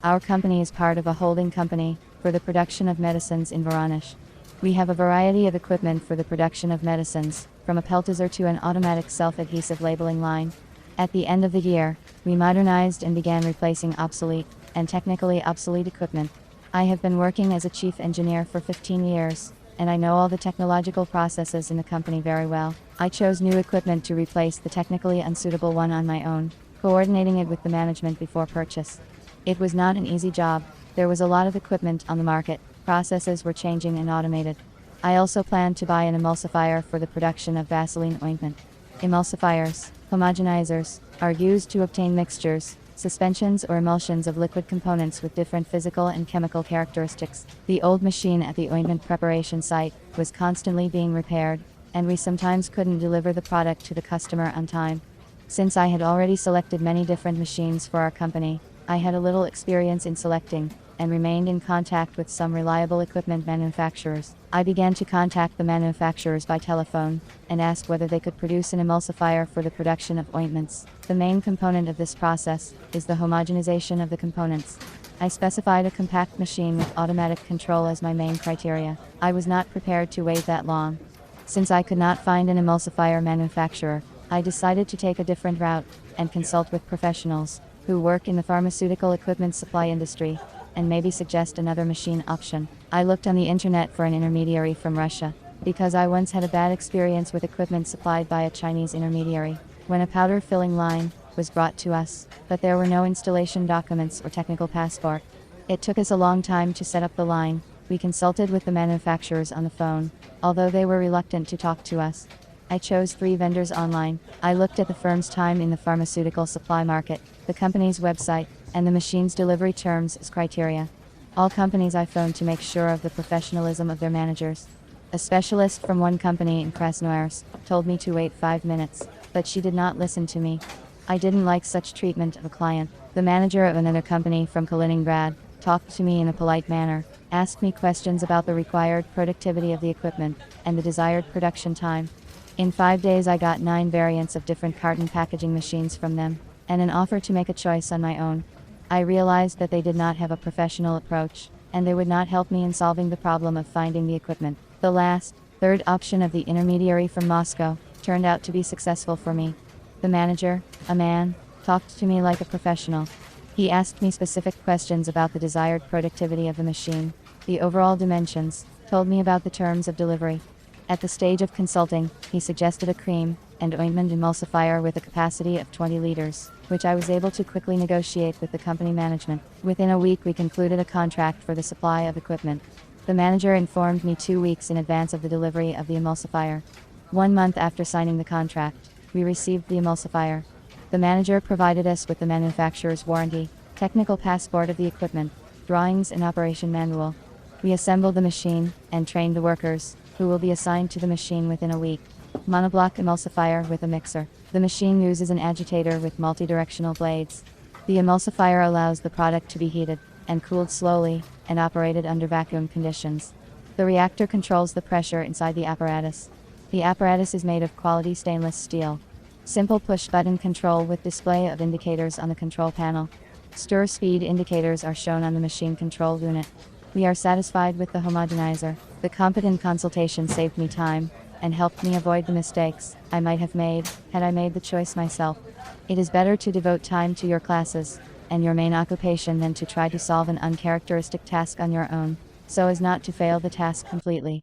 Our company is part of a holding company for the production of medicines in Voronezh. We have a variety of equipment for the production of medicines, from a peltizer to an automatic self-adhesive labeling line. At the end of the year, we modernized and began replacing obsolete and technically obsolete equipment. I have been working as a chief engineer for 15 years, and I know all the technological processes in the company very well. I chose new equipment to replace the technically unsuitable one on my own, coordinating it with the management before purchase. It was not an easy job. There was a lot of equipment on the market, processes were changing and automated. I also planned to buy an emulsifier for the production of Vaseline ointment. Emulsifiers, homogenizers, are used to obtain mixtures, suspensions or emulsions of liquid components with different physical and chemical characteristics. The old machine at the ointment preparation site was constantly being repaired, and we sometimes couldn't deliver the product to the customer on time. Since I had already selected many different machines for our company, I had a little experience in selecting, and remained in contact with some reliable equipment manufacturers. I began to contact the manufacturers by telephone, and asked whether they could produce an emulsifier for the production of ointments. The main component of this process is the homogenization of the components. I specified a compact machine with automatic control as my main criteria. I was not prepared to wait that long. Since I could not find an emulsifier manufacturer, I decided to take a different route, and consult with professionals who work in the pharmaceutical equipment supply industry, and maybe suggest another machine option. I looked on the internet for an intermediary from Russia, because I once had a bad experience with equipment supplied by a Chinese intermediary, when a powder filling line was brought to us, but there were no installation documents or technical passport. It took us a long time to set up the line. We consulted with the manufacturers on the phone, although they were reluctant to talk to us. I chose 3 vendors online. I looked at the firm's time in the pharmaceutical supply market, the company's website, and the machine's delivery terms as criteria. All companies I phoned to make sure of the professionalism of their managers. A specialist from one company in Krasnoyarsk told me to wait 5 minutes, but she did not listen to me. I didn't like such treatment of a client. The manager of another company from Kaliningrad talked to me in a polite manner, asked me questions about the required productivity of the equipment, and the desired production time. In 5 days I got 9 variants of different carton packaging machines from them, and an offer to make a choice on my own. I realized that they did not have a professional approach, and they would not help me in solving the problem of finding the equipment. The last, third option of the intermediary from Moscow turned out to be successful for me. The manager, a man, talked to me like a professional. He asked me specific questions about the desired productivity of the machine, the overall dimensions, told me about the terms of delivery. At the stage of consulting, he suggested a cream and ointment emulsifier with a capacity of 20 liters, which I was able to quickly negotiate with the company management. Within a week we concluded a contract for the supply of equipment. The manager informed me 2 weeks in advance of the delivery of the emulsifier. 1 month after signing the contract, we received the emulsifier. The manager provided us with the manufacturer's warranty, technical passport of the equipment, drawings and operation manual. We assembled the machine, and trained the workers, who will be assigned to the machine within a week. Monoblock emulsifier with a mixer. The machine uses an agitator with multi-directional blades. The emulsifier allows the product to be heated and cooled slowly, and operated under vacuum conditions. The reactor controls the pressure inside the apparatus. The apparatus is made of quality stainless steel. Simple push-button control with display of indicators on the control panel. Stir speed indicators are shown on the machine control unit. We are satisfied with the homogenizer. The competent consultation saved me time, and helped me avoid the mistakes I might have made, had I made the choice myself. It is better to devote time to your classes, and your main occupation than to try to solve an uncharacteristic task on your own, so as not to fail the task completely.